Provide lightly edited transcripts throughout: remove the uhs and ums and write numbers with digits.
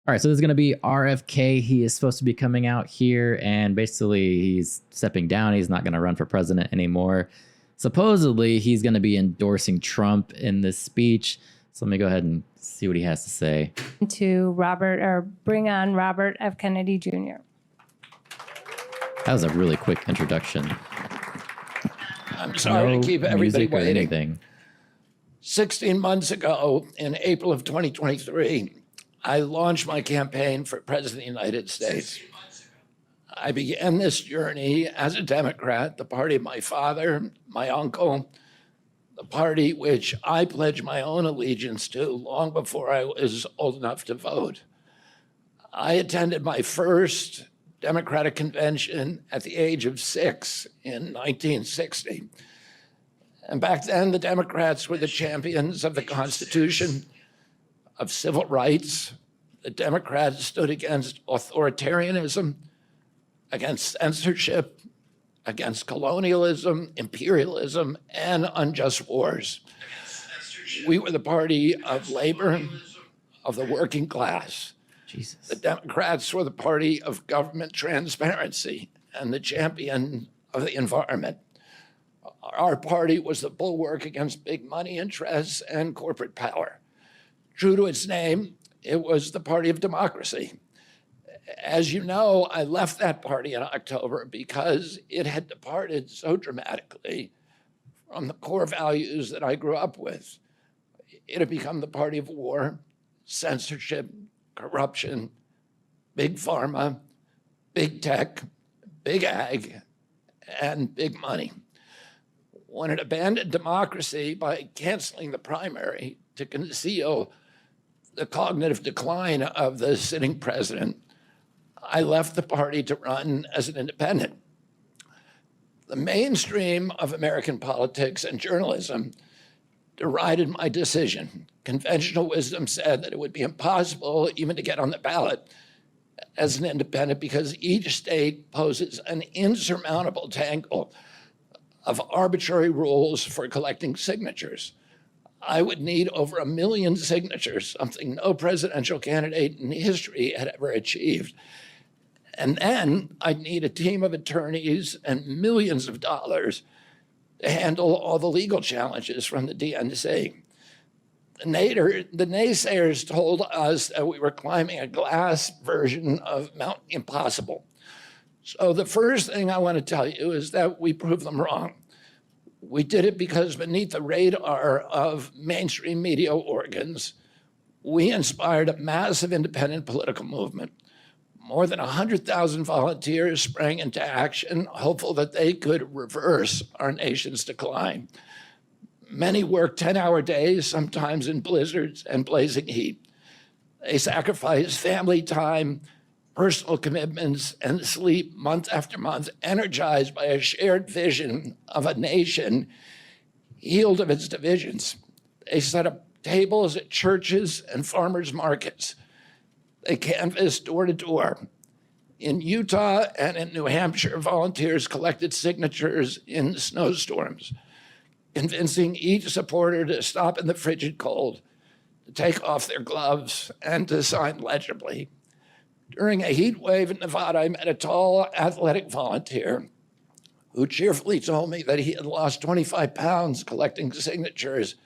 All right, so this is going to be RFK. He is supposed to be coming out here, and basically he's stepping down. He's not going to run for president anymore. Supposedly, he's going to be endorsing Trump in this speech. So let me go ahead and see what he has to say. To bring on Robert F. Kennedy Jr. That was a really quick introduction. I'm sorry to keep everybody waiting. Anything. 16 months ago, in April of 2023, I launched my campaign for President of the United States. I began this journey as a Democrat, the party of my father, my uncle, the party which I pledged my own allegiance to long before I was old enough to vote. I attended my first Democratic convention at the age of 6 in 1960. And back then, the Democrats were the champions of the Constitution, of civil rights. The Democrats stood against authoritarianism, against censorship, against colonialism, imperialism, and unjust wars. We were the party of labor, of the working class. Jesus. The Democrats were the party of government transparency and the champion of the environment. Our party was the bulwark against big money interests and corporate power. True to its name, it was the party of democracy. As you know, I left that party in October because it had departed so dramatically from the core values that I grew up with. It had become the party of war, censorship, corruption, big pharma, big tech, big ag, and big money. When it abandoned democracy by canceling the primary to conceal the cognitive decline of the sitting president, I left the party to run as an independent. The mainstream of American politics and journalism derided my decision. Conventional wisdom said that it would be impossible even to get on the ballot as an independent because each state poses an insurmountable tangle of arbitrary rules for collecting signatures. I would need over 1 million signatures, something no presidential candidate in history had ever achieved. And then I'd need a team of attorneys and millions of dollars to handle all the legal challenges from the DNC. The naysayers told us that we were climbing a glass version of Mount Impossible. So the first thing I want to tell you is that we proved them wrong. We did it because beneath the radar of mainstream media organs, we inspired a massive independent political movement. More than 100,000 volunteers sprang into action, hopeful that they could reverse our nation's decline. Many worked 10-hour days, sometimes in blizzards and blazing heat. They sacrificed family time, personal commitments, and sleep month after month, energized by a shared vision of a nation healed of its divisions. They set up tables at churches and farmers' markets. They canvassed door to door. In Utah and in New Hampshire, volunteers collected signatures in snowstorms, convincing each supporter to stop in the frigid cold, to take off their gloves, and to sign legibly. During a heat wave in Nevada, I met a tall, athletic volunteer who cheerfully told me that he had lost 25 pounds collecting signatures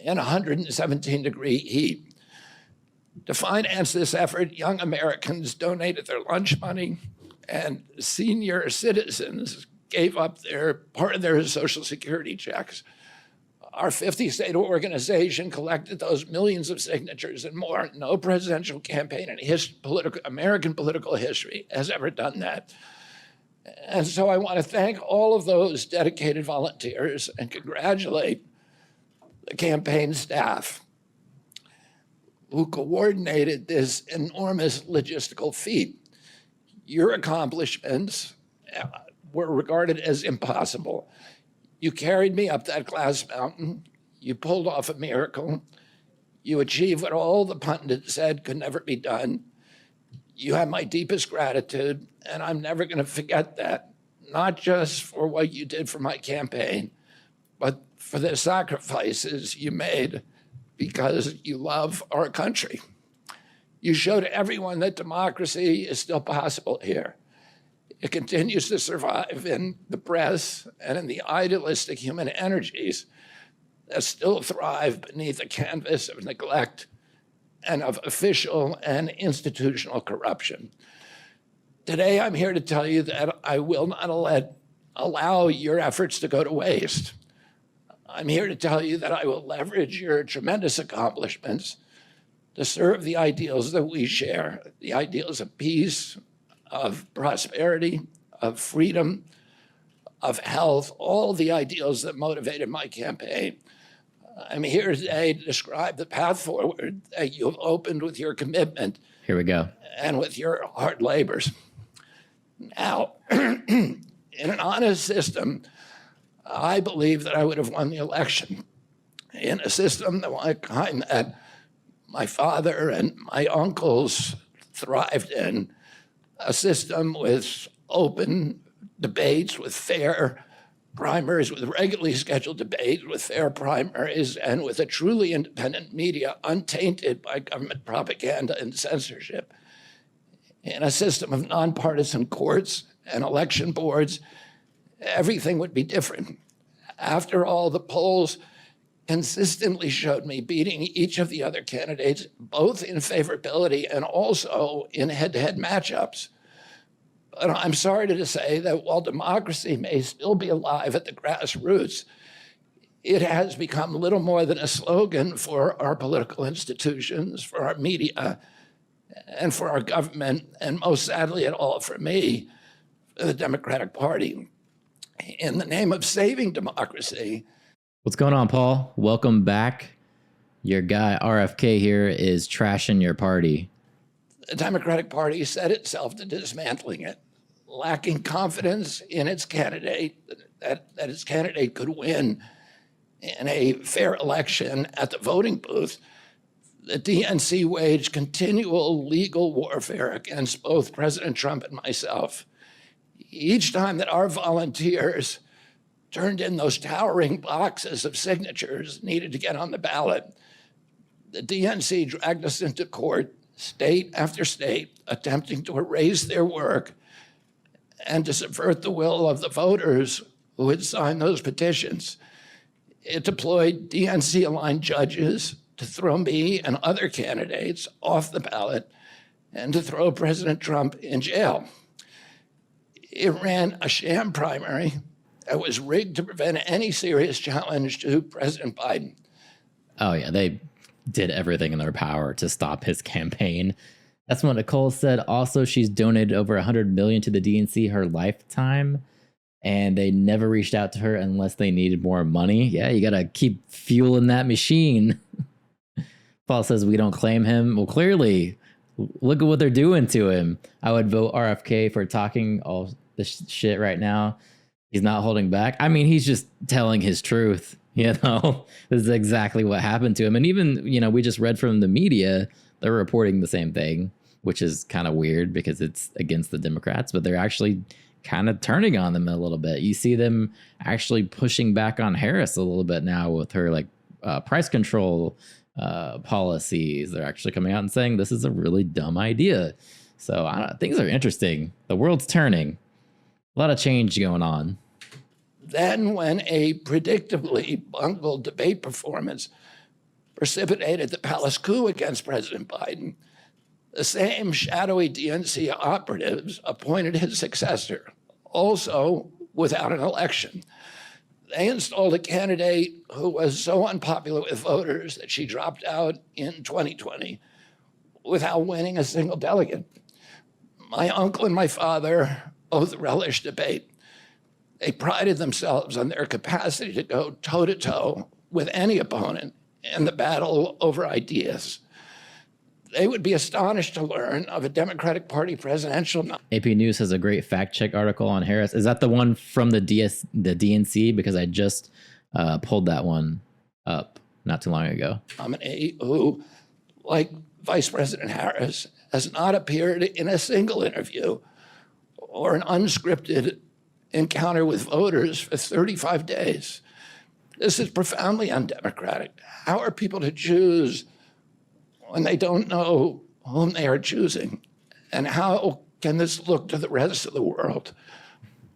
in 117-degree heat. To finance this effort, young Americans donated their lunch money, and senior citizens gave up part of their Social Security checks. Our 50-state organization collected those millions of signatures and more. No presidential campaign in American political history has ever done that. And so I want to thank all of those dedicated volunteers and congratulate the campaign staff who coordinated this enormous logistical feat. Your accomplishments were regarded as impossible. You carried me up that glass mountain. You pulled off a miracle. You achieved what all the pundits said could never be done. You have my deepest gratitude, and I'm never going to forget that, not just for what you did for my campaign, but for the sacrifices you made because you love our country. You showed everyone that democracy is still possible here. It continues to survive in the press and in the idealistic human energies that still thrive beneath the canvas of neglect and of official and institutional corruption. Today, I'm here to tell you that I will not allow your efforts to go to waste. I'm here to tell you that I will leverage your tremendous accomplishments to serve the ideals that we share, the ideals of peace, of prosperity, of freedom, of health, all the ideals that motivated my campaign. I'm here today to describe the path forward that you've opened with your commitment. Here we go. And with your hard labors. Now, in an honest system, I believe that I would have won the election. In a system the kind that my father and my uncles thrived in, a system with open debates, with fair primaries, with regularly scheduled debates, with fair primaries, and with a truly independent media untainted by government propaganda and censorship. In a system of nonpartisan courts and election boards, everything would be different. After all, the polls consistently showed me beating each of the other candidates, both in favorability and also in head-to-head matchups. But I'm sorry to say that while democracy may still be alive at the grassroots, it has become little more than a slogan for our political institutions, for our media, and for our government, and most sadly at all for me, for the Democratic Party. In the name of saving democracy. What's going on, Paul? Welcome back. Your guy RFK here is trashing your party. The Democratic Party set itself to dismantling it, lacking confidence in its candidate, that its candidate could win in a fair election at the voting booth. The DNC waged continual legal warfare against both President Trump and myself. Each time that our volunteers turned in those towering boxes of signatures needed to get on the ballot, the DNC dragged us into court, state after state, attempting to erase their work and to subvert the will of the voters who had signed those petitions. It deployed DNC-aligned judges to throw me and other candidates off the ballot and to throw President Trump in jail. It ran a sham primary that was rigged to prevent any serious challenge to President Biden. Oh, yeah, they did everything in their power to stop his campaign. That's what Nicole said. Also, she's donated over $100 million to the DNC her lifetime, and they never reached out to her unless they needed more money. Yeah, you got to keep fueling that machine. Paul says we don't claim him. Well, clearly, look at what they're doing to him. I would vote RFK for talking all this shit right now. He's not holding back. I mean, he's just telling his truth. You know, this is exactly what happened to him. And even, you know, we just read from the media, they're reporting the same thing, which is kind of weird because it's against the Democrats, but they're actually kind of turning on them a little bit. You see them actually pushing back on Harris a little bit now with her like price control policies. They're actually coming out and saying this is a really dumb idea. So things are interesting. The world's turning. A lot of change going on. Then when a predictably bungled debate performance precipitated the palace coup against President Biden, the same shadowy DNC operatives appointed his successor, also without an election. They installed a candidate who was so unpopular with voters that she dropped out in 2020 without winning a single delegate. My uncle and my father both relished debate. They prided themselves on their capacity to go toe-to-toe with any opponent in the battle over ideas. They would be astonished to learn of a Democratic Party presidential. AP News has a great fact check article on Harris. Is that the one from the DNC? Because I just pulled that one up not too long ago. Nominee who, like Vice President Harris, has not appeared in a single interview or an unscripted encounter with voters for 35 days. This is profoundly undemocratic. How are people to choose when they don't know whom they are choosing. And how can this look to the rest of the world?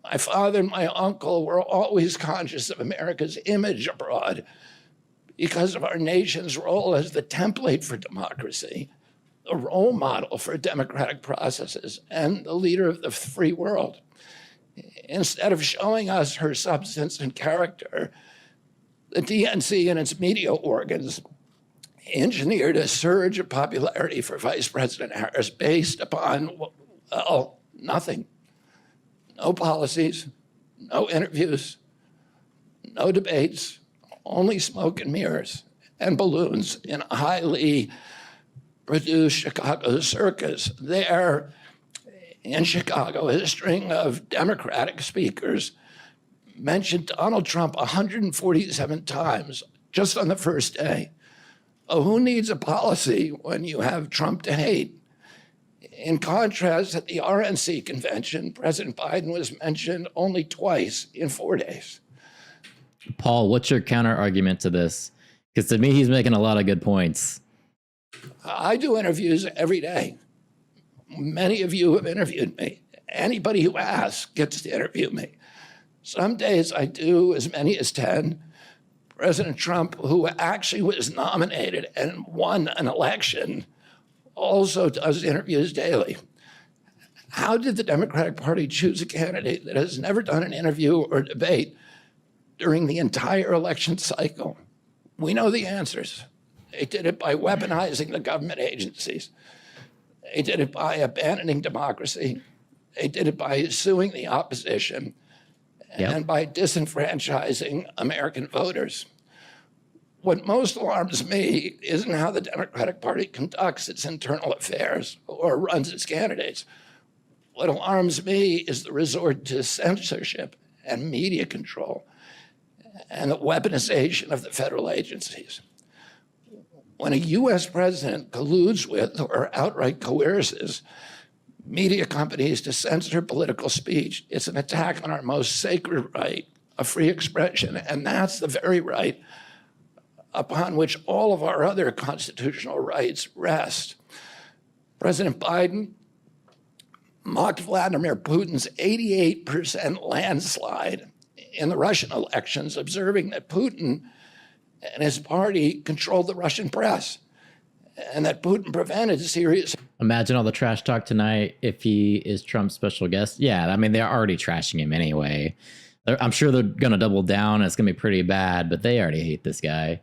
My father and my uncle were always conscious of America's image abroad because of our nation's role as the template for democracy, the role model for democratic processes, and the leader of the free world. Instead of showing us her substance and character, the DNC and its media organs engineered a surge of popularity for Vice President Harris based upon, well, nothing. No policies, no interviews, no debates, only smoke and mirrors and balloons in a highly produced Chicago circus. There in Chicago, a string of Democratic speakers mentioned Donald Trump 147 times just on the first day. Oh, who needs a policy when you have Trump to hate? In contrast, at the RNC convention, President Biden was mentioned only twice in 4 days. Paul, what's your counter argument to this? Because to me, he's making a lot of good points. I do interviews every day. Many of you have interviewed me. Anybody who asks gets to interview me. Some days I do as many as 10. President Trump, who actually was nominated and won an election, also does interviews daily. How did the Democratic Party choose a candidate that has never done an interview or debate during the entire election cycle? We know the answers. They did it by weaponizing the government agencies. They did it by abandoning democracy. They did it by suing the opposition and by disenfranchising American voters. What most alarms me isn't how the Democratic Party conducts its internal affairs or runs its candidates. What alarms me is the resort to censorship and media control and the weaponization of the federal agencies. When a US president colludes with or outright coerces media companies to censor political speech, it's an attack on our most sacred right of free expression, and that's the very right upon which all of our other constitutional rights rest. President Biden mocked Vladimir Putin's 88% landslide in the Russian elections, observing that Putin and his party controlled the Russian press and that Putin prevented serious. Imagine all the trash talk tonight if he is Trump's special guest. Yeah, I mean, they're already trashing him anyway. I'm sure they're going to double down. It's going to be pretty bad, but they already hate this guy.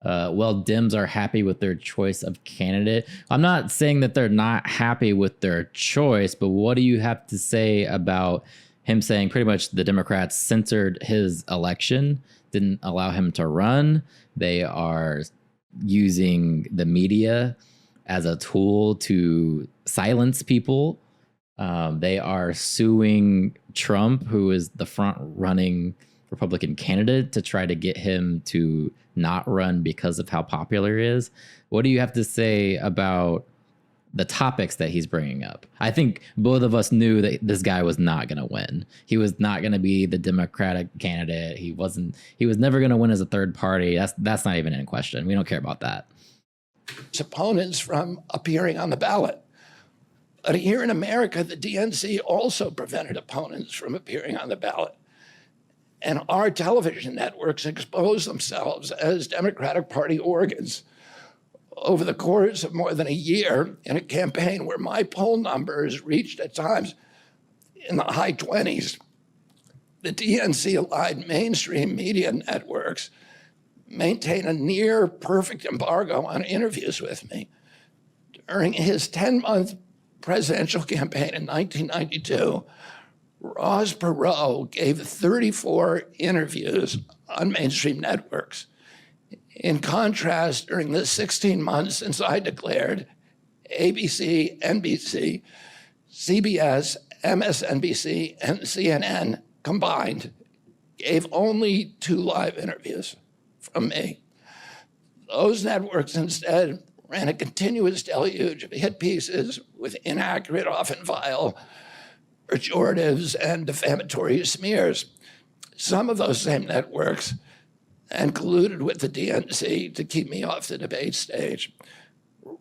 Well, Dems are happy with their choice of candidate. I'm not saying that they're not happy with their choice, but what do you have to say about him saying pretty much the Democrats censored his election, didn't allow him to run? They are using the media as a tool to silence people. They are suing Trump, who is the front running Republican candidate, to try to get him to not run because of how popular he is. What do you have to say about the topics that he's bringing up? I think both of us knew that this guy was not going to win. He was not going to be the Democratic candidate. He was never going to win as a third party. That's not even in question. We don't care about that. His opponents from appearing on the ballot. But here in America, the DNC also prevented opponents from appearing on the ballot. And our television networks expose themselves as Democratic Party organs over the course of more than a year in a campaign where my poll numbers reached at times in the high 20s. The DNC-aligned mainstream media networks maintain a near perfect embargo on interviews with me. During his 10-month presidential campaign in 1992, Ross Perot gave 34 interviews on mainstream networks. In contrast, during the 16 months since I declared, ABC, NBC, CBS, MSNBC, and CNN combined gave only 2 live interviews from me. Those networks instead ran a continuous deluge of hit pieces with inaccurate, often vile, pejoratives and defamatory smears. Some of those same networks and colluded with the DNC to keep me off the debate stage.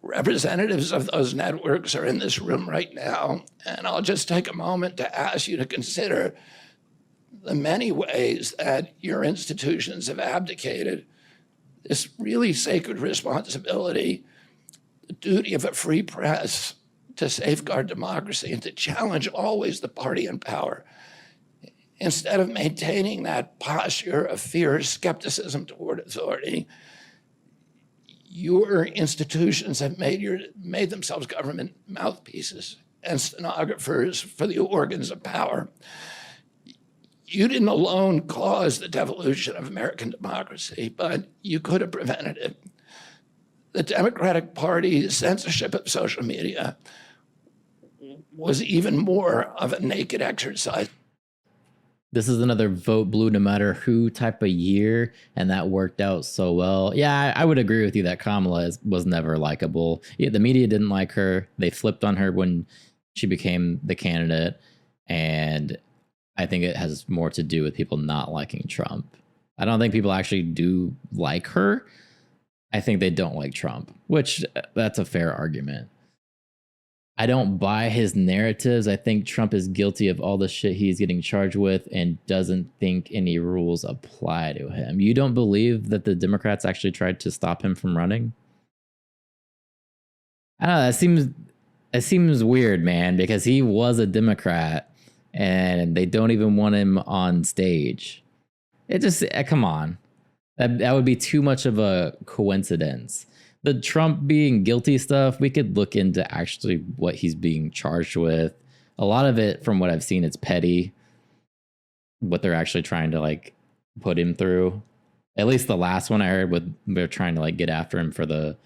Representatives of those networks are in this room right now, and I'll just take a moment to ask you to consider the many ways that your institutions have abdicated this really sacred responsibility, the duty of a free press to safeguard democracy and to challenge always the party in power. Instead of maintaining that posture of fear, skepticism toward authority, your institutions have made themselves government mouthpieces and stenographers for the organs of power. You didn't alone cause the devolution of American democracy, but you could have prevented it. The Democratic Party's censorship of social media was even more of a naked exercise. This is another vote blue no matter who type of year, and that worked out so well. Yeah, I would agree with you that Kamala was never likable. Yeah, the media didn't like her. They flipped on her when she became the candidate, and I think it has more to do with people not liking Trump. I don't think people actually do like her. I think they don't like Trump, which that's a fair argument. I don't buy his narratives. I think Trump is guilty of all the shit he's getting charged with and doesn't think any rules apply to him. You don't believe that the Democrats actually tried to stop him from running? I don't know. It seems weird, man, because he was a Democrat and they don't even want him on stage. It just, come on. That would be too much of a coincidence. The Trump being guilty stuff, we could look into actually what he's being charged with. A lot of it, from what I've seen, it's petty. What they're actually trying to like put him through. At least the last one I heard, they're trying to like get after him for the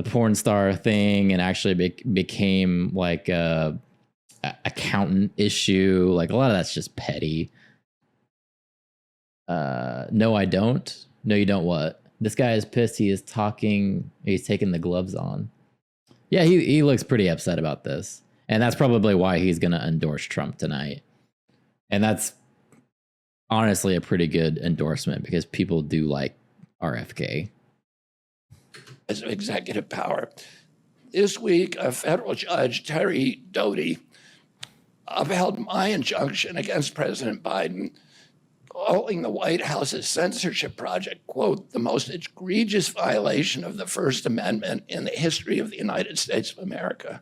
porn star thing, and actually became like a accountant issue. Like a lot of that's just petty. No, I don't. No, you don't what? This guy is pissed. He is talking. He's taking the gloves on. Yeah, he looks pretty upset about this. And that's probably why he's going to endorse Trump tonight. And that's honestly a pretty good endorsement because people do like RFK. As executive power. This week, a federal judge, Terry Doty, upheld my injunction against President Biden, calling the White House's censorship project, quote, the most egregious violation of the First Amendment in the history of the United States of America.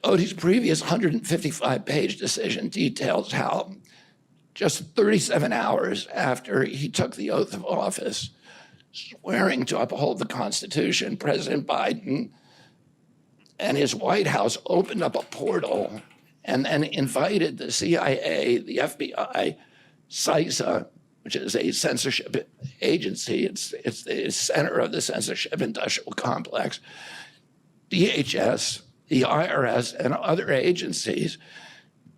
Doty's previous 155-page decision details how just 37 hours after he took the oath of office, swearing to uphold the Constitution, President Biden and his White House opened up a portal and then invited the CIA, the FBI, CISA, which is a censorship agency. It's the center of the censorship industrial complex, DHS, the IRS, and other agencies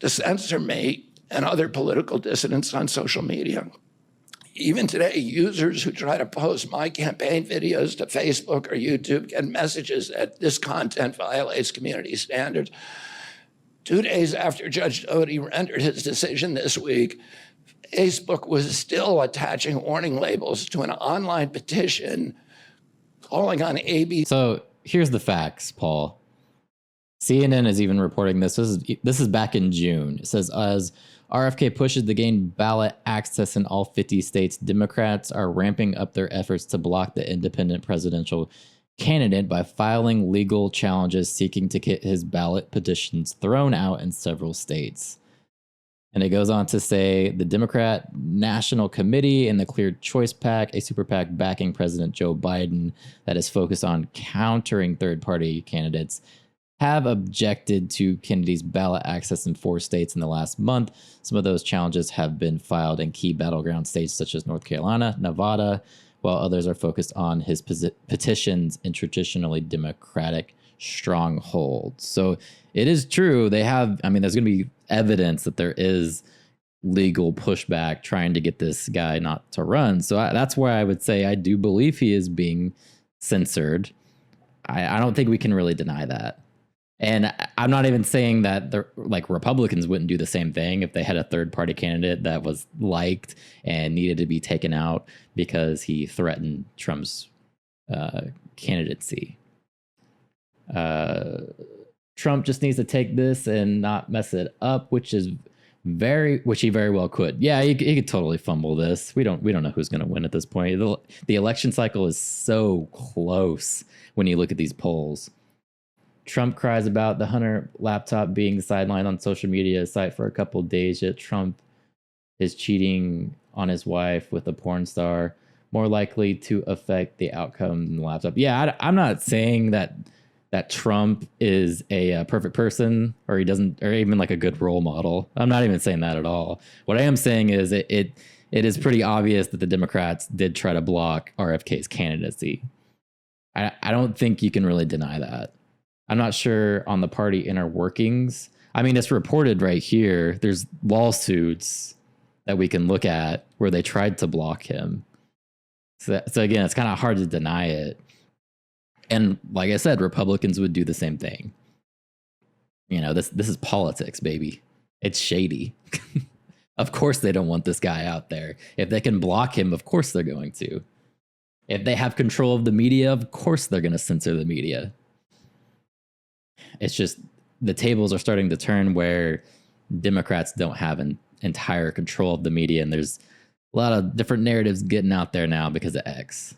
to censor me and other political dissidents on social media. Even today, users who try to post my campaign videos to Facebook or YouTube get messages that this content violates community standards. 2 days after Judge Doty rendered his decision this week, Facebook was still attaching warning labels to an online petition calling on AB. So here's the facts, Paul. CNN is even reporting this. This is back in June. It says, as RFK pushes to gain ballot access in all 50 states, Democrats are ramping up their efforts to block the independent presidential candidate by filing legal challenges seeking to get his ballot petitions thrown out in several states. And it goes on to say the Democrat National Committee and the Clear Choice PAC, a super PAC backing President Joe Biden that is focused on countering third-party candidates, have objected to Kennedy's ballot access in 4 states in the last month. Some of those challenges have been filed in key battleground states such as North Carolina, Nevada, while others are focused on his petitions in traditionally Democratic strongholds. So it is true. They have, I mean, there's going to be evidence that there is legal pushback trying to get this guy not to run. So that's why I would say I do believe he is being censored. I don't think we can really deny that. And I'm not even saying that the like Republicans wouldn't do the same thing if they had a third party candidate that was liked and needed to be taken out because he threatened Trump's candidacy. Trump just needs to take this and not mess it up, which he very well could. Yeah, he could totally fumble this. We don't know who's going to win at this point. The election cycle is so close when you look at these polls. Trump cries about the Hunter laptop being sidelined on social media site for a couple of days, yet Trump is cheating on his wife with a porn star, more likely to affect the outcome than the laptop. Yeah, I'm not saying that Trump is a perfect person or he doesn't, or even like a good role model. I'm not even saying that at all. What I am saying is it is pretty obvious that the Democrats did try to block RFK's candidacy. I don't think you can really deny that. I'm not sure on the party inner workings. I mean, it's reported right here. There's lawsuits that we can look at where they tried to block him. So again, it's kind of hard to deny it. And like I said, Republicans would do the same thing. You know, this is politics, baby. It's shady. Of course they don't want this guy out there. If they can block him, of course they're going to. If they have control of the media, of course they're going to censor the media. It's just the tables are starting to turn where Democrats don't have an entire control of the media, and there's a lot of different narratives getting out there now because of X.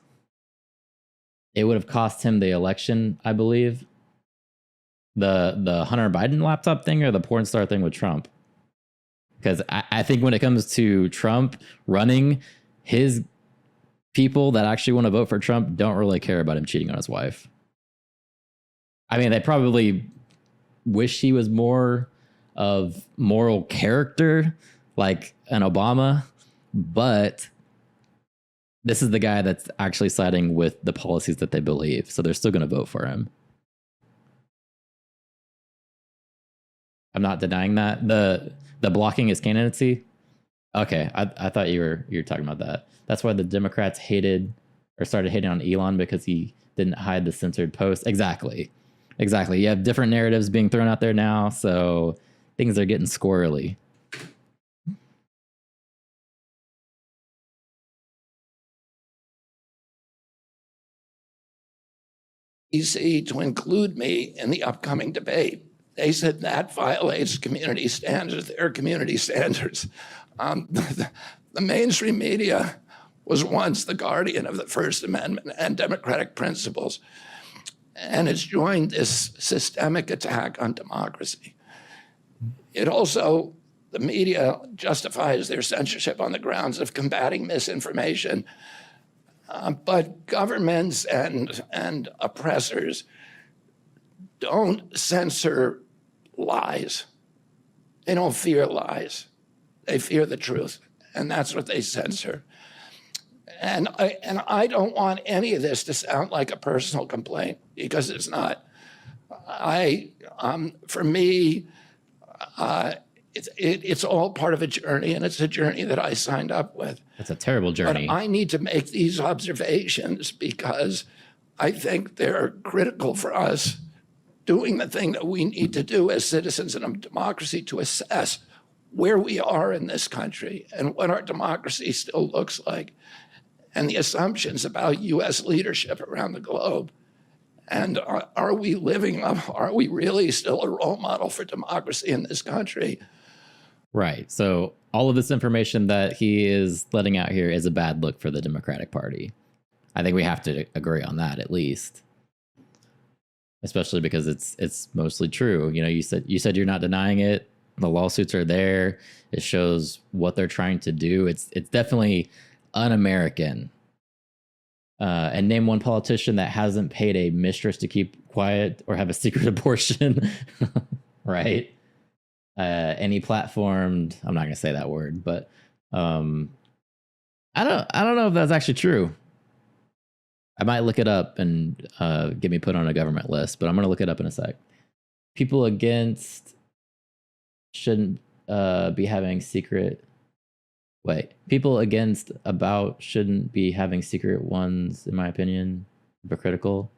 It would have cost him the election, I believe. The Hunter Biden laptop thing or the porn star thing with Trump. Because I think when it comes to Trump running, his people that actually want to vote for Trump don't really care about him cheating on his wife. I mean, they probably wish he was more of moral character like an Obama, but this is the guy that's actually siding with the policies that they believe. So they're still going to vote for him. I'm not denying that. The blocking his candidacy. Okay, I thought you were talking about that. That's why the Democrats hated or started hating on Elon because he didn't hide the censored posts. Exactly. You have different narratives being thrown out there now, so things are getting squirrely. DC to include me in the upcoming debate. They said that violates community standards, their community standards. The mainstream media was once the guardian of the First Amendment and democratic principles, and it's joined this systemic attack on democracy. It also, the media justifies their censorship on the grounds of combating misinformation. But governments and oppressors don't censor lies. They don't fear lies. They fear the truth, and that's what they censor. And I don't want any of this to sound like a personal complaint, because it's not. For me, it's all part of a journey, and it's a journey that I signed up with. It's a terrible journey. But I need to make these observations because I think they're critical for us doing the thing that we need to do as citizens in a democracy to assess where we are in this country and what our democracy still looks like, and the assumptions about U.S. leadership around the globe. And are we living up? Are we really still a role model for democracy in this country? Right. So all of this information that he is letting out here is a bad look for the Democratic Party. I think we have to agree on that at least, especially because it's mostly true. You know, you said you're not denying it. The lawsuits are there. It shows what they're trying to do. It's definitely un-American. And name one politician that hasn't paid a mistress to keep quiet or have a secret abortion, right? Any platformed, I'm not going to say that word, but I don't know if that's actually true. I might look it up and get me put on a government list, but I'm going to look it up in a sec. People against shouldn't be having secret. Wait, people against about shouldn't be having secret ones, in my opinion, hypocritical.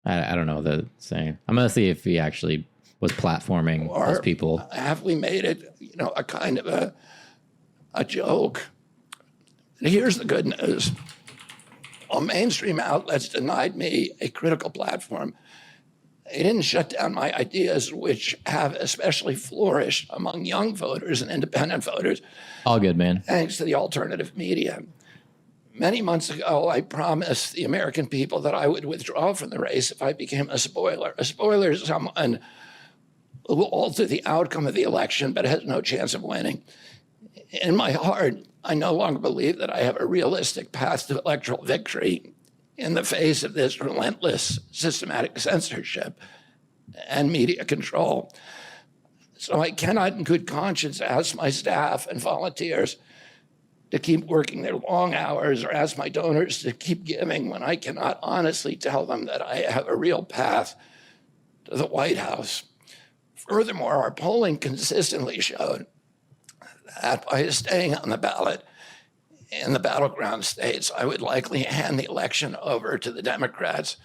I don't know what they're saying. I'm going to see if he actually was platforming those people. Have we made it, a kind of a joke? And here's the good news. While mainstream outlets denied me a critical platform, they didn't shut down my ideas, which have especially flourished among young voters and independent voters, All good, man. thanks to the alternative media. Many months ago, I promised the American people that I would withdraw from the race if I became a spoiler. A spoiler is someone who will alter the outcome of the election but has no chance of winning. In my heart, I no longer believe that I have a realistic path to electoral victory in the face of this relentless systematic censorship and media control. So I cannot in good conscience ask my staff and volunteers to keep working their long hours or ask my donors to keep giving when I cannot honestly tell them that I have a real path to the White House. Furthermore, our polling consistently showed that by staying on the ballot in the battleground states, I would likely hand the election over to the Democrats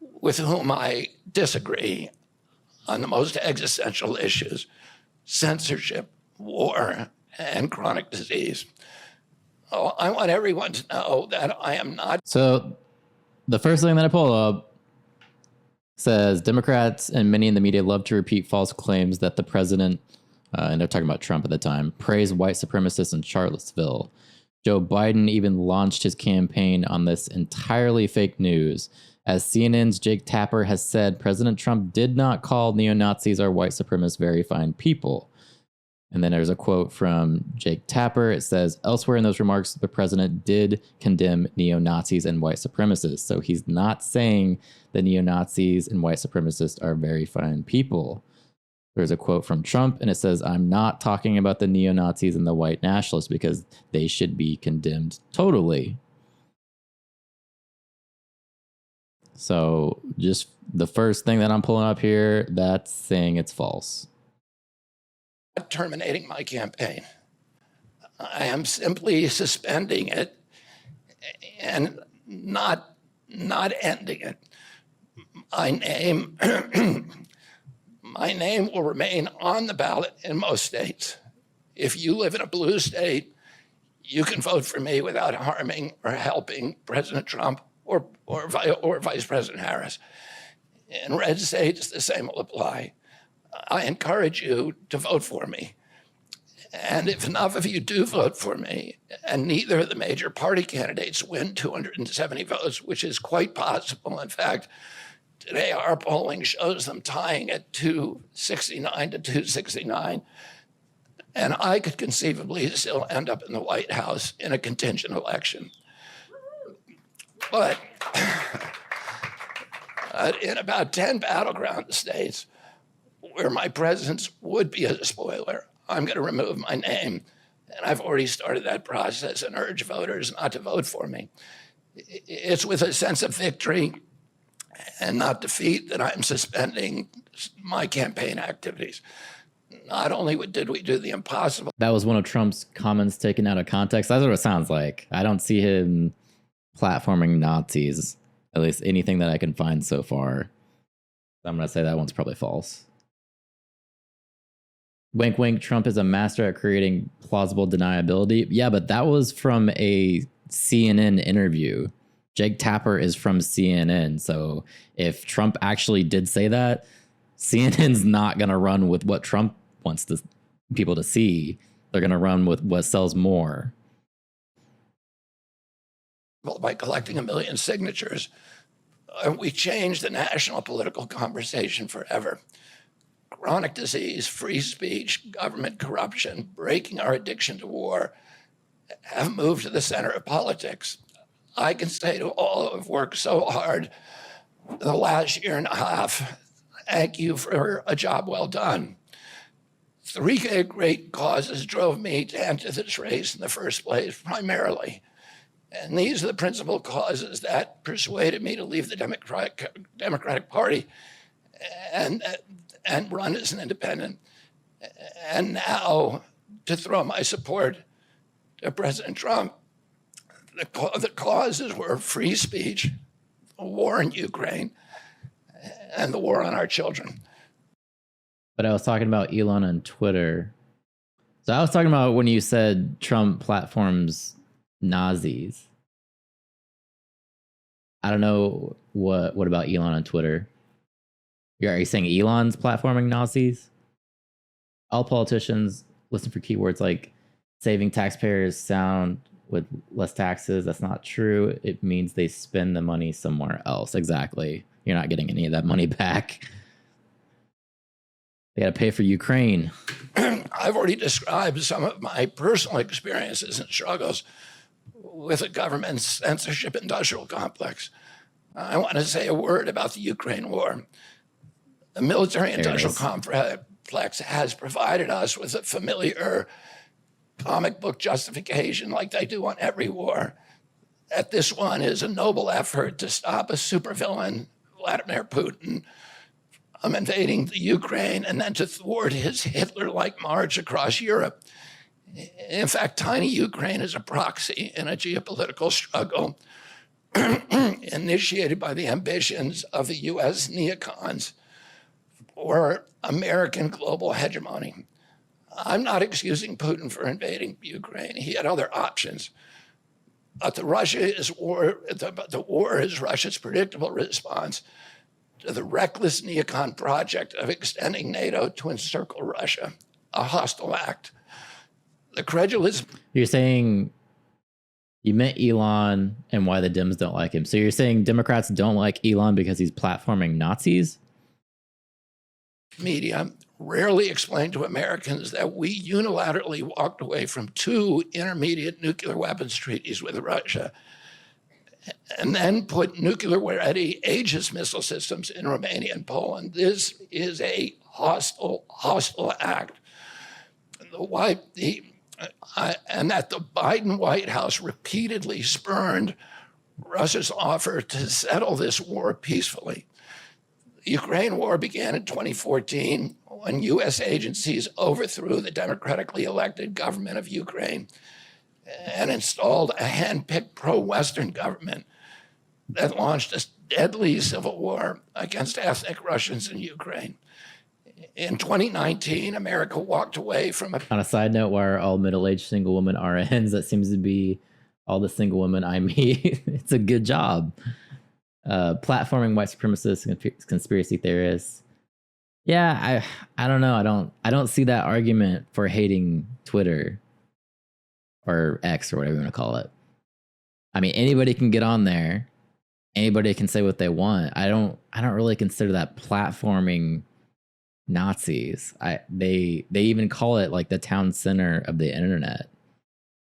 with whom I disagree on the most existential issues: censorship, war, and chronic disease. Oh, I want everyone to know that I am not. So the first thing that I pull up says Democrats and many in the media love to repeat false claims that the president, and they're talking about Trump at the time, praised white supremacists in Charlottesville. Joe Biden even launched his campaign on this entirely fake news. As CNN's Jake Tapper has said, President Trump did not call neo-Nazis or white supremacists very fine people. And then there's a quote from Jake Tapper. It says, elsewhere in those remarks, the president did condemn neo-Nazis and white supremacists. So he's not saying that neo-Nazis and white supremacists are very fine people. There's a quote from Trump, and it says, I'm not talking about the neo-Nazis and the white nationalists because they should be condemned totally. So just the first thing that I'm pulling up here, that's saying it's false. Terminating my campaign. I am simply suspending it and not ending it. My name, my name will remain on the ballot in most states. If you live in a blue state, you can vote for me without harming or helping President Trump or Vice President Harris. In red states, the same will apply. I encourage you to vote for me. And if enough of you do vote for me, and neither of the major party candidates win 270 votes, which is quite possible. In fact, today our polling shows them tying at 269 to 269. And I could conceivably still end up in the White House in a contingent election. But in about 10 battleground states, where my presence would be a spoiler, I'm going to remove my name. And I've already started that process and urge voters not to vote for me. It's with a sense of victory and not defeat that I'm suspending my campaign activities. Not only did we do the impossible. That was one of Trump's comments taken out of context. That's what it sounds like. I don't see him platforming Nazis, at least anything that I can find so far. I'm going to say that one's probably false. Wink, wink, Trump is a master at creating plausible deniability. Yeah, but that was from a CNN interview. Jake Tapper is from CNN. So if Trump actually did say that, CNN's not going to run with what Trump wants people to see. They're going to run with what sells more. Well, by collecting 1 million signatures, we changed the national political conversation forever. Chronic disease, free speech, government corruption, breaking our addiction to war have moved to the center of politics. I can say to all who have worked so hard the last year and a half, thank you for a job well done. 3 great causes drove me to enter this race in the first place, primarily. And these are the principal causes that persuaded me to leave the Democratic Party and run as an independent. And now to throw my support to President Trump. The causes were free speech, the war in Ukraine, and the war on our children. But I was talking about Elon on Twitter. So I was talking about when you said Trump platforms Nazis. I don't know what about Elon on Twitter. Are you saying Elon's platforming Nazis? All politicians listen for keywords like saving taxpayers sound with less taxes. That's not true. It means they spend the money somewhere else. Exactly. You're not getting any of that money back. They got to pay for Ukraine. I've already described some of my personal experiences and struggles with the government's censorship industrial complex. I want to say a word about the Ukraine war. The military industrial complex has provided us with a familiar comic book justification, like they do on every war, that this one is a noble effort to stop a supervillain, Vladimir Putin, invading the Ukraine and then to thwart his Hitler-like march across Europe. In fact, tiny Ukraine is a proxy in a geopolitical struggle initiated by the ambitions of the US neocons for American global hegemony. I'm not excusing Putin for invading Ukraine. He had other options. But the war is Russia's predictable response to the reckless neocon project of extending NATO to encircle Russia, a hostile act. The credulous... You're saying you meant Elon and why the Dems don't like him. So you're saying Democrats don't like Elon because he's platforming Nazis? Media rarely explain to Americans that we unilaterally walked away from 2 intermediate nuclear weapons treaties with Russia and then put nuclear-ready Aegis missile systems in Romania and Poland. This is a hostile act. And that the Biden White House repeatedly spurned Russia's offer to settle this war peacefully. The Ukraine war began in 2014 when U.S. agencies overthrew the democratically elected government of Ukraine and installed a hand-picked pro-Western government that launched a deadly civil war against ethnic Russians in Ukraine. In 2019, America walked away from a... On a side note, why are all middle-aged single women RNs? That seems to be all the single women I meet. It's a good job. Platforming white supremacists, conspiracy theorists. Yeah, I don't know. I don't see that argument for hating Twitter or X or whatever you want to call it. I mean, anybody can get on there. Anybody can say what they want. I don't really consider that platforming Nazis. They even call it like the town center of the internet.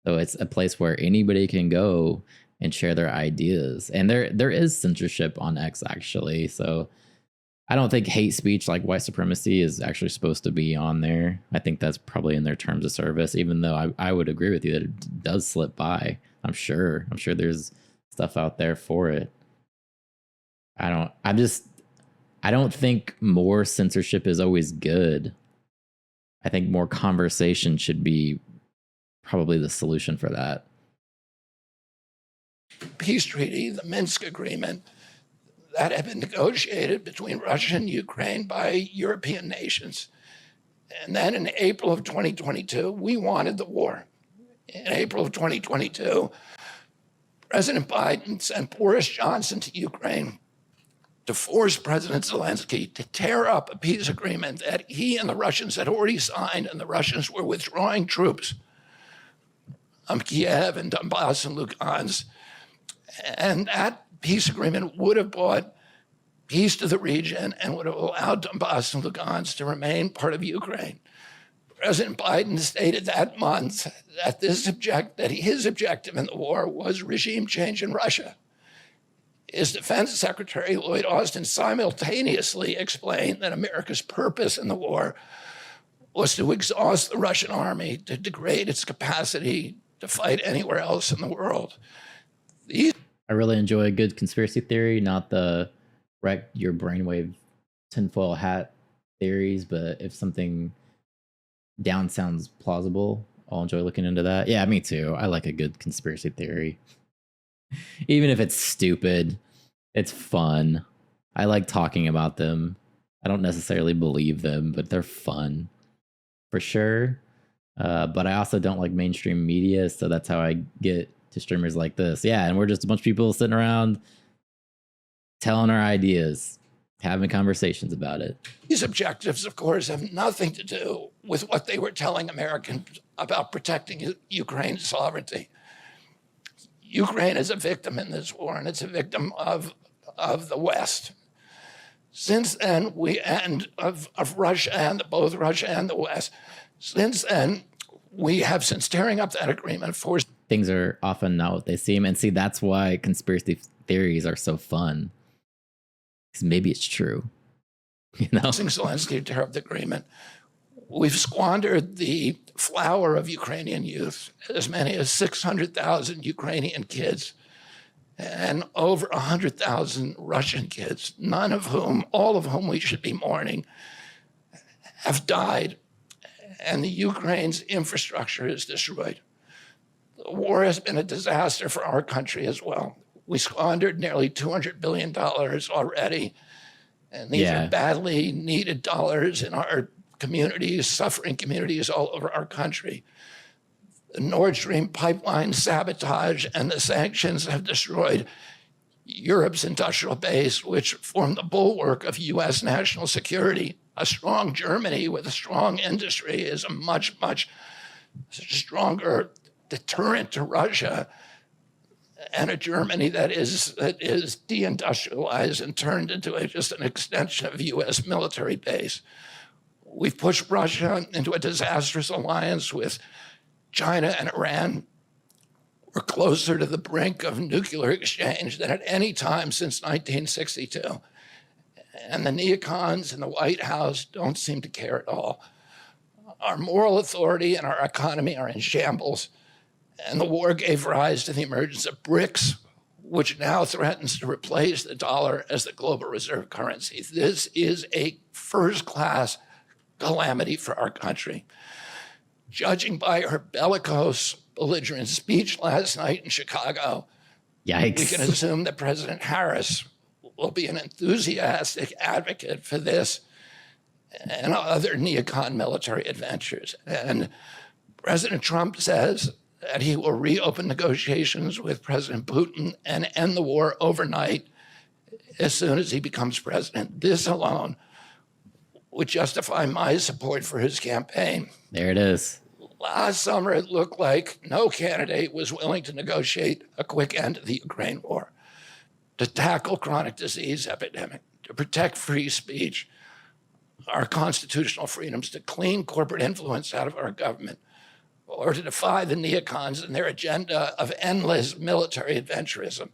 So it's a place where anybody can go and share their ideas. And there is censorship on X actually. So I don't think hate speech like white supremacy is actually supposed to be on there. I think that's probably in their terms of service, even though I would agree with you that it does slip by. I'm sure there's stuff out there for it. I don't think more censorship is always good. I think more conversation should be probably the solution for that. Peace treaty, the Minsk agreement, that had been negotiated between Russia and Ukraine by European nations. And then in April of 2022, we wanted the war. In April of 2022, President Biden sent Boris Johnson to Ukraine to force President Zelensky to tear up a peace agreement that he and the Russians had already signed, and the Russians were withdrawing troops from Kiev and Donbass and Lugansk. And that peace agreement would have brought peace to the region and would have allowed Donbass and Lugansk to remain part of Ukraine. President Biden stated that month that his objective in the war was regime change in Russia. His Defense Secretary, Lloyd Austin, simultaneously explained that America's purpose in the war was to exhaust the Russian army, to degrade its capacity to fight anywhere else in the world. I really enjoy a good conspiracy theory, not the wreck your brainwave tinfoil hat theories, but if something down sounds plausible, I'll enjoy looking into that. Yeah, me too. I like a good conspiracy theory. Even if it's stupid, it's fun. I like talking about them. I don't necessarily believe them, but they're fun for sure. But I also don't like mainstream media, so that's how I get to streamers like this. Yeah, and we're just a bunch of people sitting around telling our ideas, having conversations about it. These objectives, of course, have nothing to do with what they were telling Americans about protecting Ukraine's sovereignty. Ukraine is a victim in this war, and it's a victim of the West. Since then, of Russia and both Russia and the West. Since then, we have, since tearing up that agreement, forced Things are often not what they seem. And see, that's why conspiracy theories are so fun. Because maybe it's true. You know? Zelensky to tear up the agreement. We've squandered the flower of Ukrainian youth, as many as 600,000 Ukrainian kids and over 100,000 Russian kids, all of whom we should be mourning, have died, and the Ukraine's infrastructure is destroyed. The war has been a disaster for our country as well. We squandered nearly $200 billion already, and these are badly needed dollars in our communities, suffering communities all over our country. The Nord Stream pipeline sabotage and the sanctions have destroyed Europe's industrial base, which formed the bulwark of U.S. national security. A strong Germany with a strong industry is a much, much stronger deterrent to Russia, and a Germany that is deindustrialized and turned into just an extension of U.S. military base. We've pushed Russia into a disastrous alliance with China and Iran. We're closer to the brink of nuclear exchange than at any time since 1962. And the neocons in the White House don't seem to care at all. Our moral authority and our economy are in shambles. And the war gave rise to the emergence of BRICS, which now threatens to replace the dollar as the global reserve currency. This is a first-class calamity for our country. Judging by her bellicose, belligerent speech last night in Chicago, Yikes. we can assume that President Harris will be an enthusiastic advocate for this and other neocon military adventures. And President Trump says that he will reopen negotiations with President Putin and end the war overnight as soon as he becomes president. This alone would justify my support for his campaign. There it is. Last summer, it looked like no candidate was willing to negotiate a quick end to the Ukraine war, to tackle chronic disease epidemic, to protect free speech, our constitutional freedoms, to clean corporate influence out of our government, or to defy the neocons and their agenda of endless military adventurism.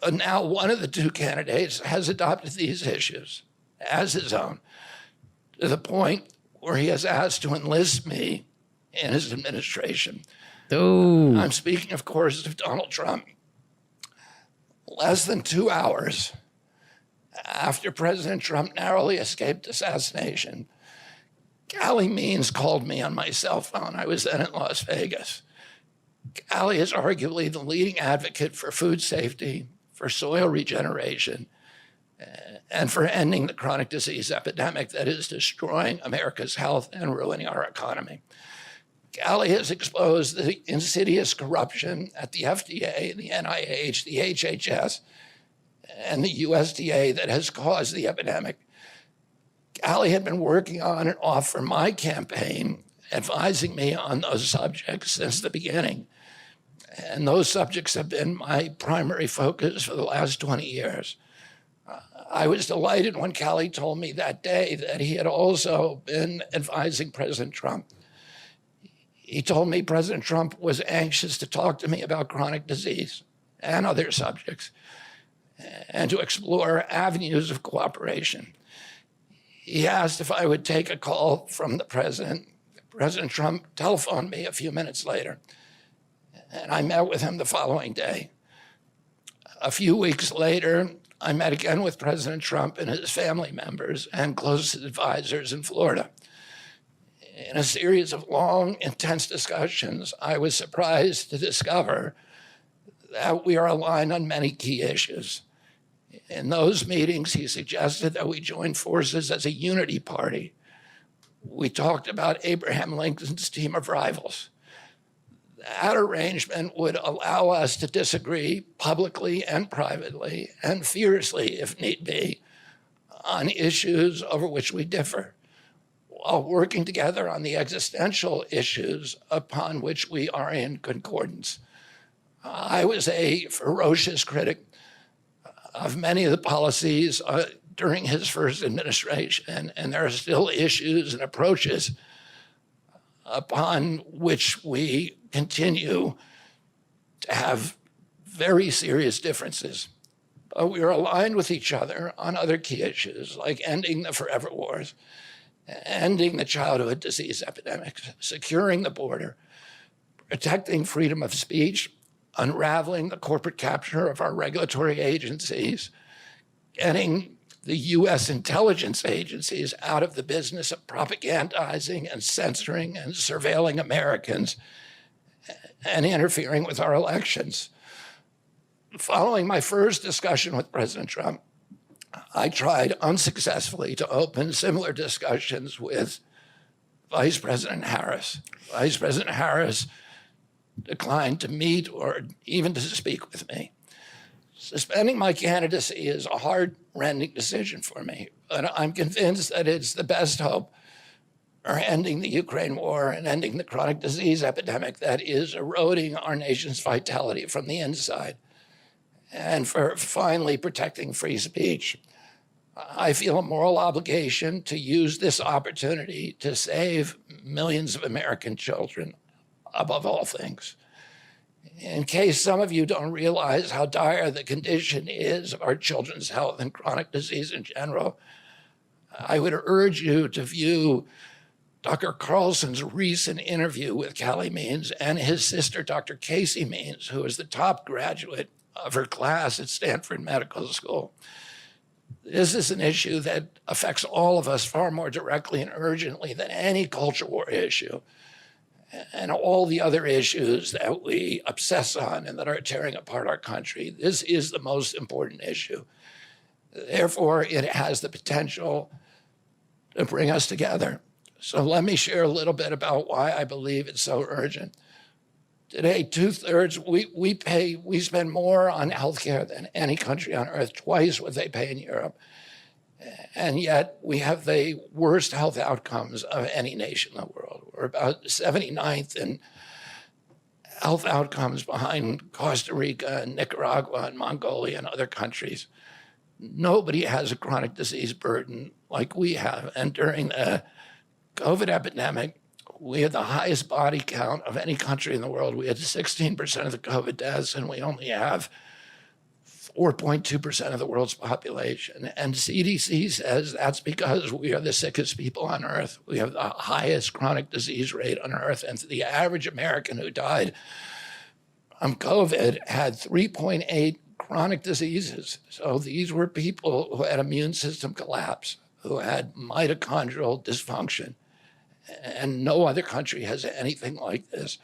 But now one of the two candidates has adopted these issues as his own, to the point where he has asked to enlist me in his administration. Oh. I'm speaking, of course, of Donald Trump. Less than 2 hours after President Trump narrowly escaped assassination, Callie Means called me on my cell phone. I was then in Las Vegas. Callie is arguably the leading advocate for food safety, for soil regeneration, and for ending the chronic disease epidemic that is destroying America's health and ruining our economy. Callie has exposed the insidious corruption at the FDA, the NIH, the HHS, and the USDA that has caused the epidemic. Callie had been working on and off for my campaign, advising me on those subjects since the beginning. And those subjects have been my primary focus for the last 20 years. I was delighted when Callie told me that day that he had also been advising President Trump. He told me President Trump was anxious to talk to me about chronic disease and other subjects and to explore avenues of cooperation. He asked if I would take a call from the president. President Trump telephoned me a few minutes later, and I met with him the following day. A few weeks later, I met again with President Trump and his family members and closest advisors in Florida. In a series of long, intense discussions, I was surprised to discover that we are aligned on many key issues. In those meetings, he suggested that we join forces as a unity party. We talked about Abraham Lincoln's team of rivals, That arrangement would allow us to disagree publicly and privately and fiercely, if need be, on issues over which we differ, while working together on the existential issues upon which we are in concordance. I was a ferocious critic of many of the policies during his first administration, and there are still issues and approaches upon which we continue to have very serious differences. But we are aligned with each other on other key issues, like ending the forever wars, ending the childhood disease epidemics, securing the border, protecting freedom of speech, unraveling the corporate capture of our regulatory agencies, getting the U.S. intelligence agencies out of the business of propagandizing and censoring and surveilling Americans and interfering with our elections. Following my first discussion with President Trump, I tried unsuccessfully to open similar discussions with Vice President Harris. Vice President Harris declined to meet or even to speak with me. Suspending my candidacy is a heart-rending decision for me, but I'm convinced that it's the best hope for ending the Ukraine war and ending the chronic disease epidemic that is eroding our nation's vitality from the inside, and for finally protecting free speech. I feel a moral obligation to use this opportunity to save millions of American children above all things. In case some of you don't realize how dire the condition is of our children's health and chronic disease in general, I would urge you to view Dr. Carlson's recent interview with Callie Means and his sister, Dr. Casey Means, who is the top graduate of her class at Stanford Medical School. This is an issue that affects all of us far more directly and urgently than any culture war issue and all the other issues that we obsess on and that are tearing apart our country. This is the most important issue. Therefore, it has the potential to bring us together. So let me share a little bit about why I believe it's so urgent. Today, 2/3, we spend more on healthcare than any country on earth, twice what they pay in Europe. And yet we have the worst health outcomes of any nation in the world. We're about 79th in health outcomes behind Costa Rica and Nicaragua and Mongolia and other countries. Nobody has a chronic disease burden like we have. And during the COVID epidemic, we had the highest body count of any country in the world. We had 16% of the COVID deaths, and we only have 4.2% of the world's population. And CDC says that's because we are the sickest people on earth. We have the highest chronic disease rate on earth. And the average American who died from COVID had 3.8 chronic diseases. So these were people who had immune system collapse, who had mitochondrial dysfunction. And no other country has anything like this.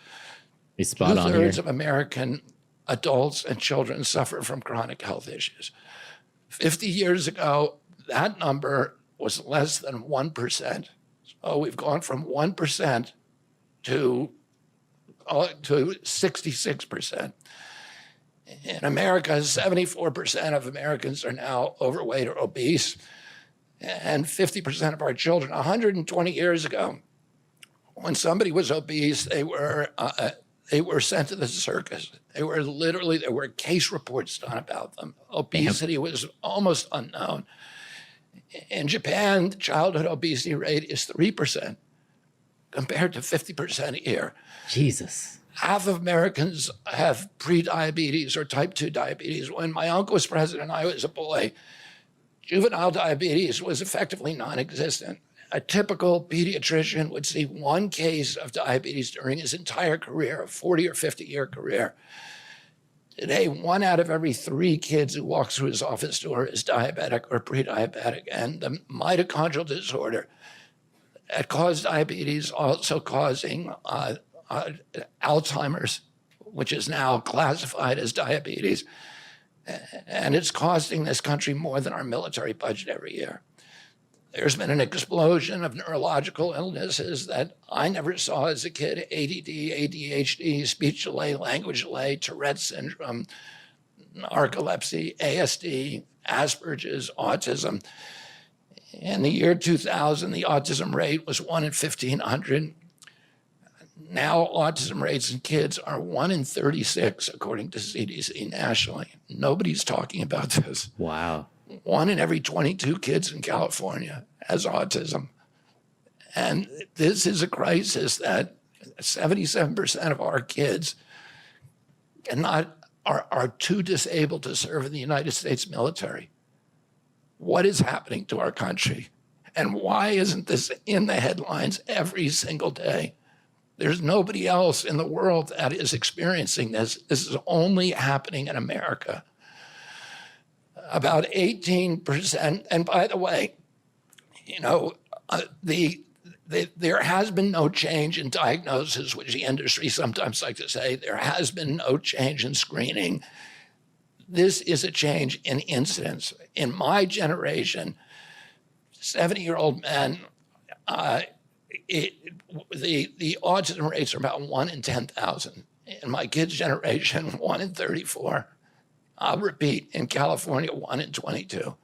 He's spot on here. 2/3 of American adults and children suffer from chronic health issues. 50 years ago, that number was less than 1%. So we've gone from 1% to 66%. In America, 74% of Americans are now overweight or obese, and 50% of our children. 120 years ago, when somebody was obese, they were sent to the circus. There were case reports done about them. Obesity was almost unknown. In Japan, the childhood obesity rate is 3% compared to 50% here. Jesus. Half of Americans have prediabetes or type 2 diabetes. When my uncle was president, I was a boy, juvenile diabetes was effectively non-existent. A typical pediatrician would see one case of diabetes during his entire career, a 40 or 50-year career. Today, 1 out of every 3 kids who walks through his office door is diabetic or pre-diabetic. And the mitochondrial disorder that caused diabetes also causing Alzheimer's, which is now classified as diabetes. And it's costing this country more than our military budget every year. There's been an explosion of neurological illnesses that I never saw as a kid: ADD, ADHD, speech delay, language delay, Tourette's syndrome, narcolepsy, ASD, Asperger's, autism. In the year 2000, the autism rate was 1 in 1,500. Now, autism rates in kids are 1 in 36, according to CDC nationally. Nobody's talking about this. Wow. 1 in every 22 kids in California has autism. And this is a crisis that 77% of our kids are too disabled to serve in the United States military. What is happening to our country? And why isn't this in the headlines every single day? There's nobody else in the world that is experiencing this. This is only happening in America. About 18%, and by the way, you know, there has been no change in diagnosis, which the industry sometimes like to say. There has been no change in screening. This is a change in incidence. In my generation, 70-year-old men, the autism rates are about 1 in 10,000. In my kids' generation, 1 in 34. I'll repeat, in California, 1 in 22.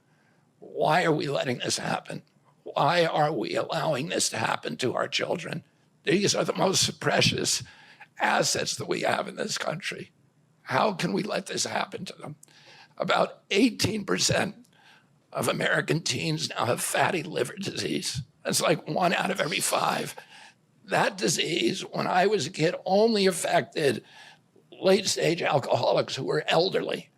Why are we letting this happen? Why are we allowing this to happen to our children? These are the most precious assets that we have in this country. How can we let this happen to them? About 18% of American teens now have fatty liver disease. That's like 1 out of every 5. That disease, when I was a kid, only affected late-stage alcoholics who were elderly.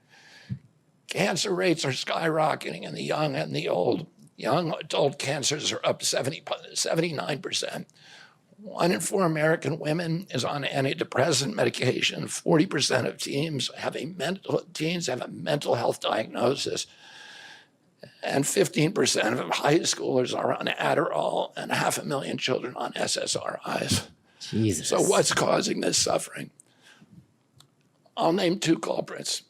Cancer rates are skyrocketing in the young and the old. Young adult cancers are up 79%. 1 in 4 American women is on antidepressant medication. 40% of teens have a mental health diagnosis. And 15% of high schoolers are on Adderall, and 500,000 children on SSRIs. Jesus. So what's causing this suffering? I'll name 2 culprits.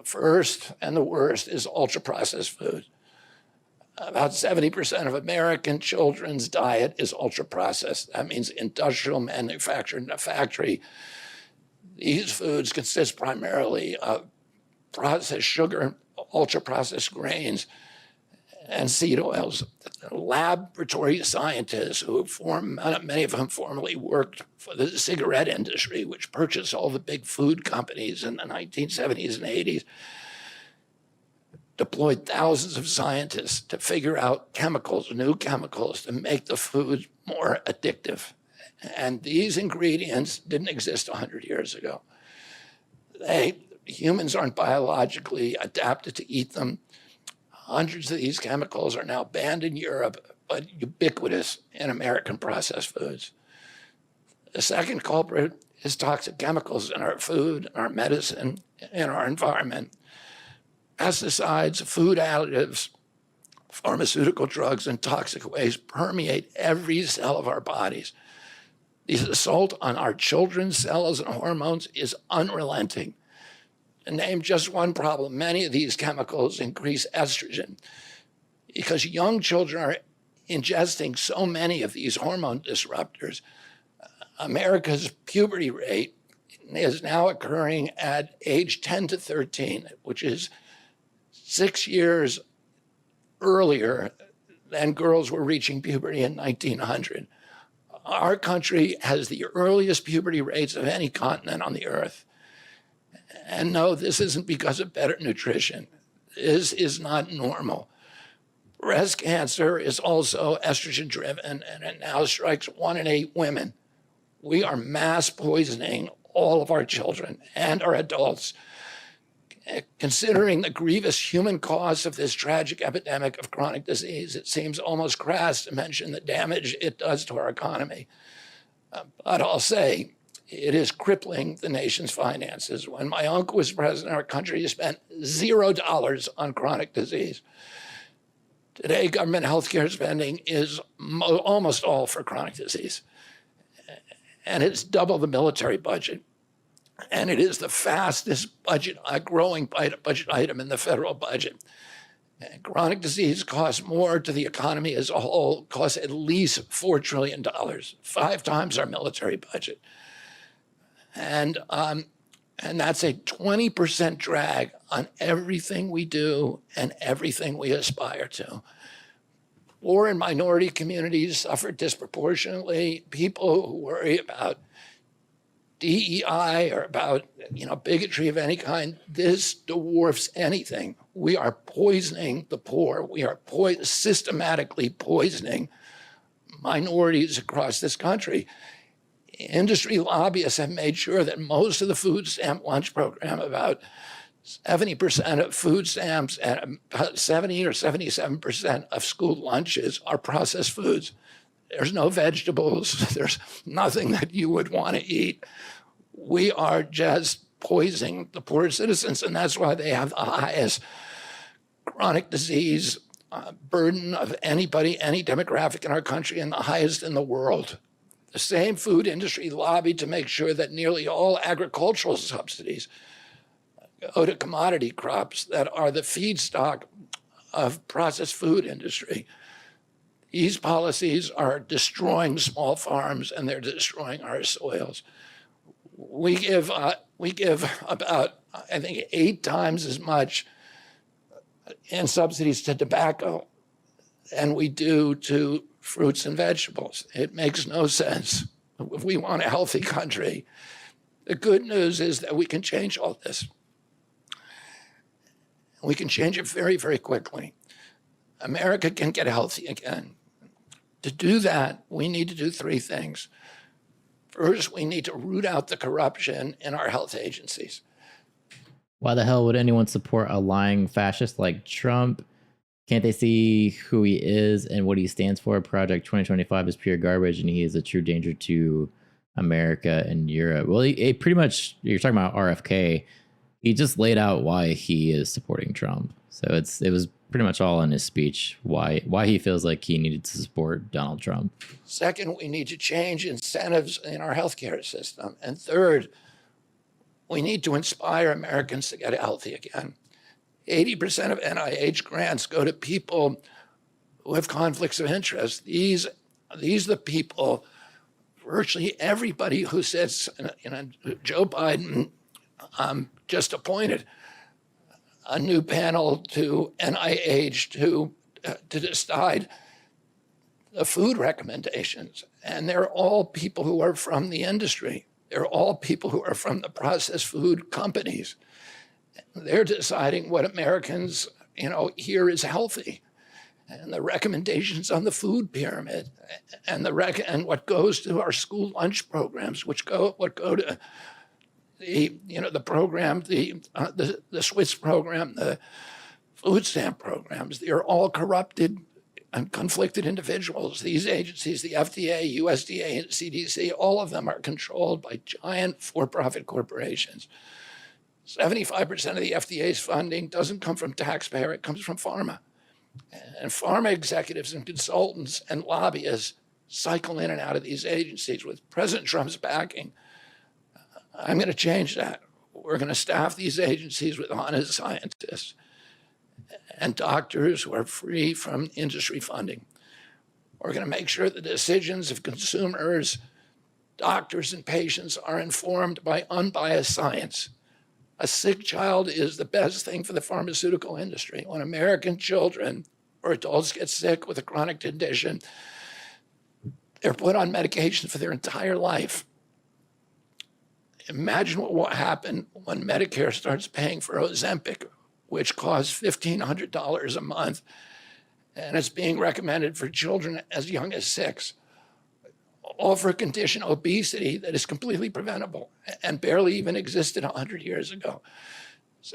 First, and the worst, is ultra-processed food. About 70% of American children's diet is ultra-processed. That means industrial manufactured in a factory. These foods consist primarily of processed sugar, ultra-processed grains, and seed oils. Laboratory scientists many of whom formerly worked for the cigarette industry, which purchased all the big food companies in the 1970s and 80s, deployed thousands of scientists to figure out new chemicals to make the food more addictive. And these ingredients didn't exist 100 years ago. Humans aren't biologically adapted to eat them. Hundreds of these chemicals are now banned in Europe, but ubiquitous in American processed foods. The second culprit is toxic chemicals in our food, our medicine, in our environment. Pesticides, food additives, pharmaceutical drugs, and toxic waste permeate every cell of our bodies. The assault on our children's cells and hormones is unrelenting. To name just one problem, many of these chemicals increase estrogen because young children are ingesting so many of these hormone disruptors. America's puberty rate is now occurring at age 10 to 13, which is 6 years earlier than girls were reaching puberty in 1900. Our country has the earliest puberty rates of any continent on the earth. And no, this isn't because of better nutrition. This is not normal. Breast cancer is also estrogen driven, and it now strikes 1 in 8 women. We are mass poisoning all of our children and our adults. Considering the grievous human cost of this tragic epidemic of chronic disease, it seems almost crass to mention the damage it does to our economy. But I'll say, it is crippling the nation's finances. When my uncle was president, our country spent $0 on chronic disease. Today, government healthcare spending is almost all for chronic disease. And it's double the military budget. And it is the fastest growing budget item in the federal budget. And chronic disease costs more to the economy as a whole, costs at least $4 trillion, 5 times our military budget. And that's a 20% drag on everything we do and everything we aspire to. Poor and minority communities suffer disproportionately. People who worry about DEI or about bigotry of any kind, this dwarfs anything. We are poisoning the poor. We are systematically poisoning minorities across this country. Industry lobbyists have made sure that most of the food stamp lunch program, about 70% of food stamps and about 70 or 77% of school lunches are processed foods. There's no vegetables. There's nothing that you would want to eat. We are just poisoning the poor citizens, and that's why they have the highest chronic disease burden of anybody, any demographic in our country, and the highest in the world. The same food industry lobbied to make sure that nearly all agricultural subsidies go to commodity crops that are the feedstock of processed food industry. These policies are destroying small farms and they're destroying our soils. We give about, I think, 8 times as much in subsidies to tobacco than we do to fruits and vegetables. It makes no sense. If we want a healthy country, the good news is that we can change all this. We can change it very, very quickly. America can get healthy again. To do that, we need to do 3 things. First, we need to root out the corruption in our health agencies. Why the hell would anyone support a lying fascist like Trump? Can't they see who he is and what he stands for? Project 2025 is pure garbage, and he is a true danger to America and Europe. Well, he pretty much, you're talking about RFK, he just laid out why he is supporting Trump. So it was pretty much all in his speech why he feels like he needed to support Donald Trump. Second, we need to change incentives in our healthcare system. And third, we need to inspire Americans to get healthy again. 80% of NIH grants go to people who have conflicts of interest. These are the people, virtually everybody who sits, Joe Biden just appointed a new panel to NIH to decide the food recommendations. And they're all people who are from the industry. They're all people who are from the processed food companies. They're deciding what Americans, here is healthy. And the recommendations on the food pyramid and what goes to our school lunch programs, what go to the program, the Swiss program, the food stamp programs. They're all corrupted and conflicted individuals. These agencies, the FDA, USDA, and CDC, all of them are controlled by giant for-profit corporations. 75% of the FDA's funding doesn't come from taxpayer, it comes from pharma. And pharma executives and consultants and lobbyists cycle in and out of these agencies with President Trump's backing. I'm going to change that. We're going to staff these agencies with honest scientists and doctors who are free from industry funding. We're going to make sure the decisions of consumers, doctors, and patients are informed by unbiased science. A sick child is the best thing for the pharmaceutical industry. When American children or adults get sick with a chronic condition, they're put on medication for their entire life. Imagine what will happen when Medicare starts paying for Ozempic, which costs $1,500 a month, and it's being recommended for children as young as 6, all for a condition, obesity, that is completely preventable and barely even existed 100 years ago.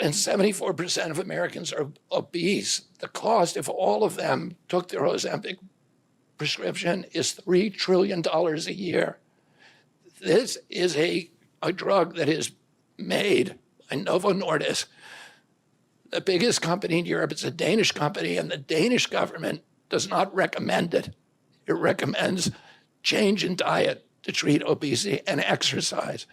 And 74% of Americans are obese. The cost, if all of them took their Ozempic prescription, is $3 trillion a year. This is a drug that is made by Novo Nordisk, the biggest company in Europe. It's a Danish company, and the Danish government does not recommend it. It recommends change in diet to treat obesity and exercise.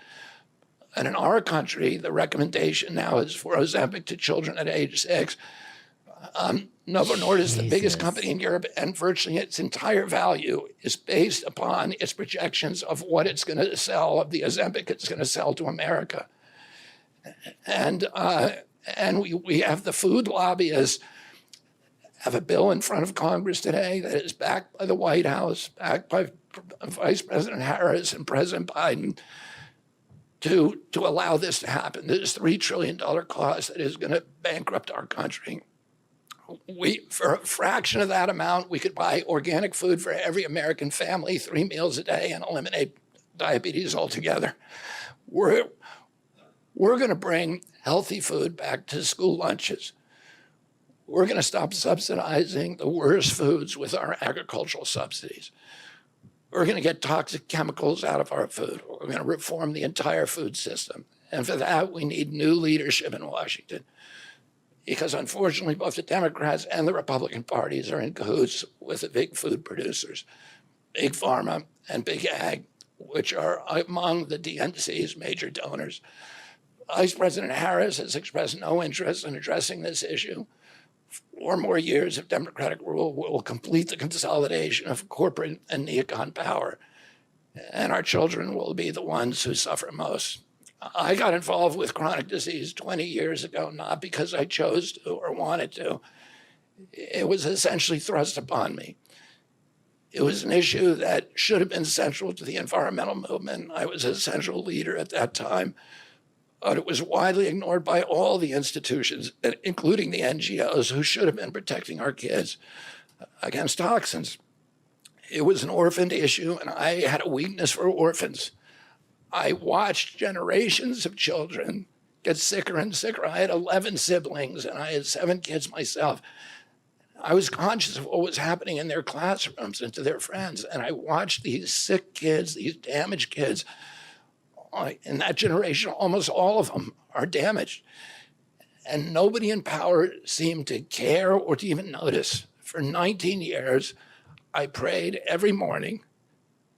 And in our country, the recommendation now is for Ozempic to children at age 6. Novo Nordisk, the biggest Jesus. company in Europe, and virtually its entire value is based upon its projections of what it's going to sell, of the Ozempic it's going to sell to America. And we have the food lobbyists have a bill in front of Congress today that is backed by the White House, backed by Vice President Harris and President Biden to allow this to happen. This $3 trillion cost that is going to bankrupt our country. For a fraction of that amount, we could buy organic food for every American family, 3 meals a day, and eliminate diabetes altogether. We're going to bring healthy food back to school lunches. We're going to stop subsidizing the worst foods with our agricultural subsidies. We're going to get toxic chemicals out of our food. We're going to reform the entire food system. And for that, we need new leadership in Washington. Because unfortunately, both the Democrats and the Republican parties are in cahoots with the big food producers, Big Pharma and Big Ag, which are among the DNC's major donors. Vice President Harris has expressed no interest in addressing this issue. 4 more years of Democratic rule will complete the consolidation of corporate and neocon power, and our children will be the ones who suffer most. I got involved with chronic disease 20 years ago, not because I chose to or wanted to. It was essentially thrust upon me. It was an issue that should have been central to the environmental movement. I was a central leader at that time, but it was widely ignored by all the institutions, including the NGOs, who should have been protecting our kids against toxins. It was an orphaned issue, and I had a weakness for orphans. I watched generations of children get sicker and sicker. I had 11 siblings, and I had 7 kids myself. I was conscious of what was happening in their classrooms and to their friends, and I watched these sick kids, these damaged kids. In that generation, almost all of them are damaged. And nobody in power seemed to care or to even notice. For 19 years, I prayed every morning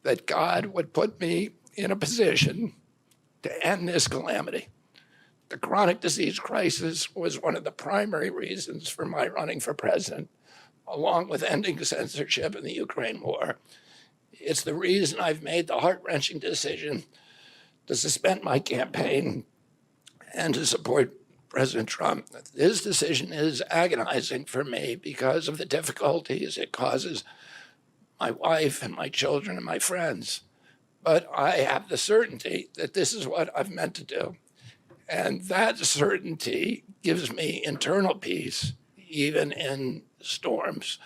that God would put me in a position to end this calamity. The chronic disease crisis was one of the primary reasons for my running for president, along with ending censorship in the Ukraine war. It's the reason I've made the heart-wrenching decision to suspend my campaign and to support President Trump. This decision is agonizing for me because of the difficulties it causes my wife and my children and my friends. But I have the certainty that this is what I've meant to do. And that certainty gives me internal peace, even in storms.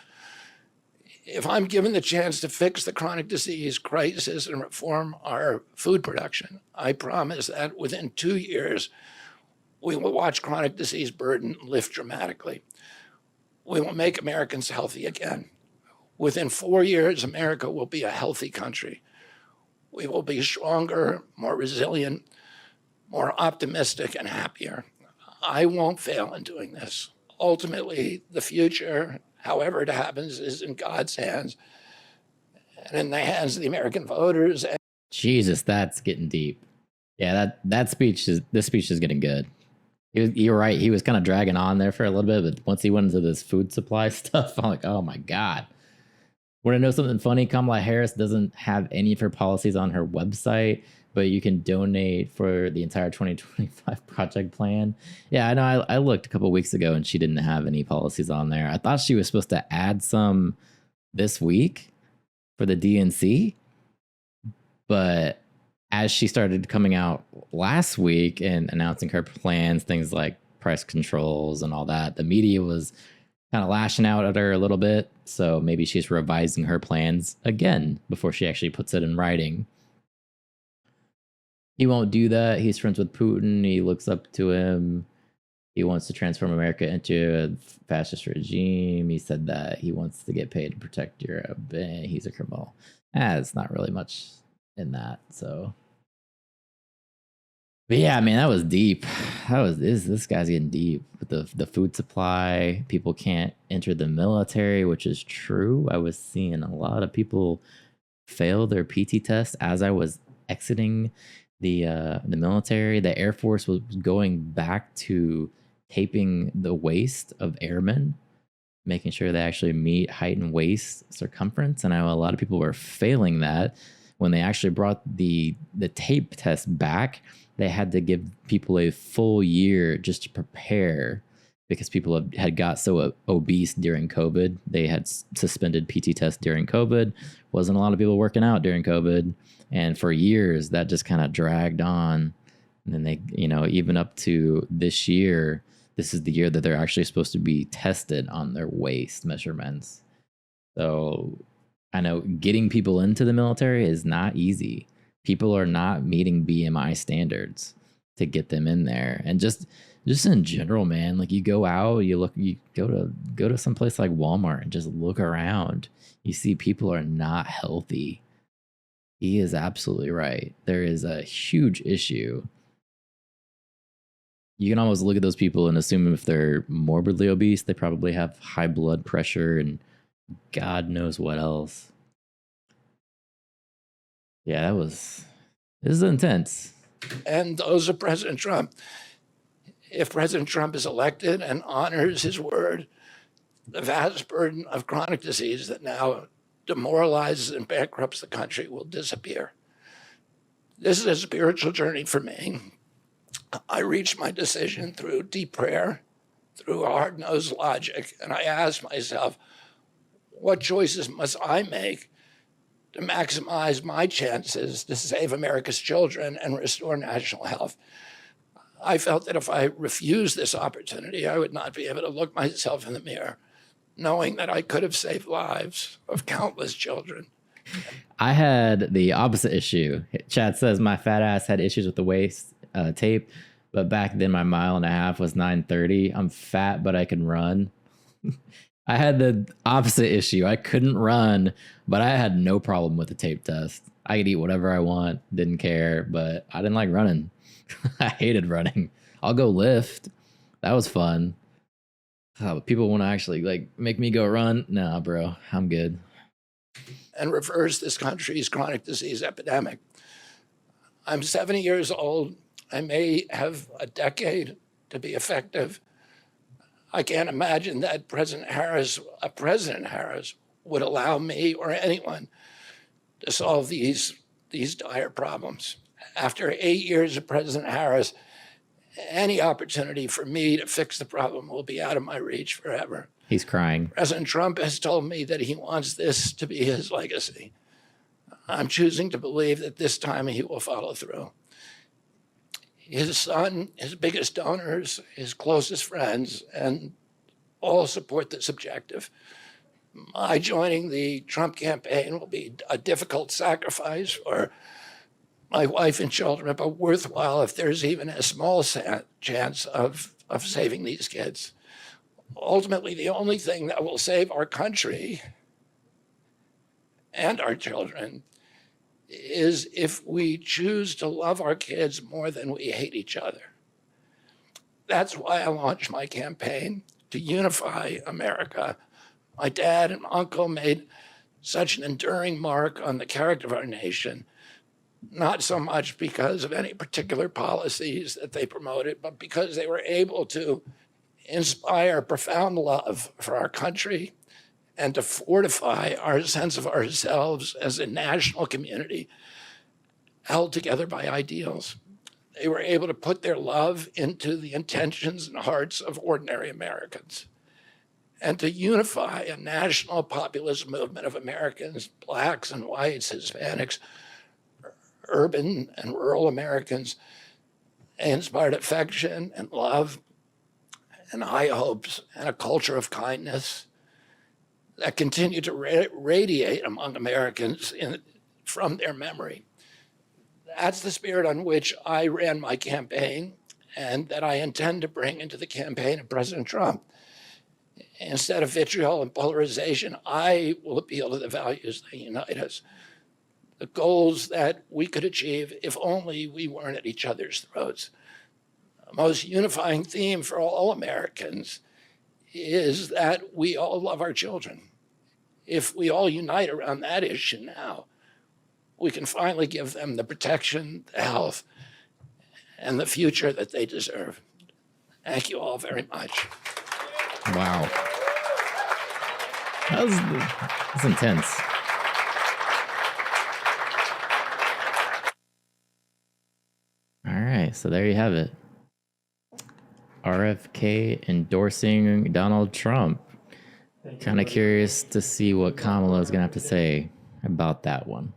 If I'm given the chance to fix the chronic disease crisis and reform our food production, I promise that within 2 years, we will watch chronic disease burden lift dramatically. We will make Americans healthy again. Within 4 years, America will be a healthy country. We will be stronger, more resilient, more optimistic, and happier. I won't fail in doing this. Ultimately, the future, however it happens, is in God's hands and in the hands of the American voters. Jesus, that's getting deep. Yeah, this speech is getting good. You're right. He was kind of dragging on there for a little bit, but once he went into this food supply stuff, I'm like, oh my God. Want to know something funny? Kamala Harris doesn't have any of her policies on her website, but you can donate for the entire 2025 project plan. Yeah, I know. I looked a couple of weeks ago and she didn't have any policies on there. I thought she was supposed to add some this week for the DNC, but as she started coming out last week and announcing her plans, things like price controls and all that, the media was kind of lashing out at her a little bit. So maybe she's revising her plans again before she actually puts it in writing. He won't do that. He's friends with Putin. He looks up to him. He wants to transform America into a fascist regime. He said that he wants to get paid to protect Europe. He's a criminal. It's not really much in that. So, but yeah, man, that was deep. This guy's getting deep with the food supply. People can't enter the military, which is true. I was seeing a lot of people fail their PT test as I was exiting the military. The Air Force was going back to taping the waist of airmen making sure they actually meet height and waist circumference. And I know a lot of people were failing that. When they actually brought the tape test back, they had to give people a full year just to prepare, because people had got so obese during COVID. They had suspended PT tests during COVID. Wasn't a lot of people working out during COVID. And for years, that just kind of dragged on. And then they, even up to this year, this is the year that they're actually supposed to be tested on their waist measurements. So I know getting people into the military is not easy. People are not meeting BMI standards to get them in there. And just in general, man, like you go out, you go to some place like Walmart and just look around. You see people are not healthy. He is absolutely right. There is a huge issue. You can almost look at those people and assume if they're morbidly obese, they probably have high blood pressure and God knows what else. Yeah, this is intense. And those of President Trump. If President Trump is elected and honors his word, the vast burden of chronic disease that now demoralizes and bankrupts the country will disappear. This is a spiritual journey for me. I reached my decision through deep prayer, through hard-nosed logic, and I asked myself, what choices must I make to maximize my chances to save America's children and restore national health? I felt that if I refused this opportunity, I would not be able to look myself in the mirror, knowing that I could have saved lives of countless children. I had the opposite issue. Chad says my fat ass had issues with the waist tape, but back then my 1.5 miles was 9:30. I'm fat, but I can run. I had the opposite issue. I couldn't run, but I had no problem with the tape test. I could eat whatever I want, didn't care, but I didn't like running. I hated running. I'll go lift. That was fun. Oh, but people want to actually make me go run. Nah, bro, I'm good. And reverse this country's chronic disease epidemic. I'm 70 years old. I may have a decade to be effective. I can't imagine that President Harris would allow me or anyone to solve these dire problems. After 8 years of President Harris, any opportunity for me to fix the problem will be out of my reach forever. He's crying. President Trump has told me that he wants this to be his legacy. I'm choosing to believe that this time he will follow through. His son, his biggest donors, his closest friends, and all support this objective. My joining the Trump campaign will be a difficult sacrifice for my wife and children, but worthwhile if there's even a small chance of saving these kids. Ultimately, the only thing that will save our country and our children is if we choose to love our kids more than we hate each other. That's why I launched my campaign to unify America. My dad and uncle made such an enduring mark on the character of our nation, not so much because of any particular policies that they promoted, but because they were able to inspire profound love for our country and to fortify our sense of ourselves as a national community held together by ideals. They were able to put their love into the intentions and hearts of ordinary Americans and to unify a national populist movement of Americans, Blacks and whites, Hispanics, urban and rural Americans. They inspired affection and love and high hopes and a culture of kindness that continue to radiate among Americans from their memory. That's the spirit on which I ran my campaign and that I intend to bring into the campaign of President Trump. Instead of vitriol and polarization, I will appeal to the values that unite us, the goals that we could achieve if only we weren't at each other's throats. The most unifying theme for all Americans is that we all love our children. If we all unite around that issue now, we can finally give them the protection, the health, and the future that they deserve. Thank you all very much. Wow. That's intense. All right, so there you have it. RFK endorsing Donald Trump. Kind of curious to see what Kamala is going to have to say about that one.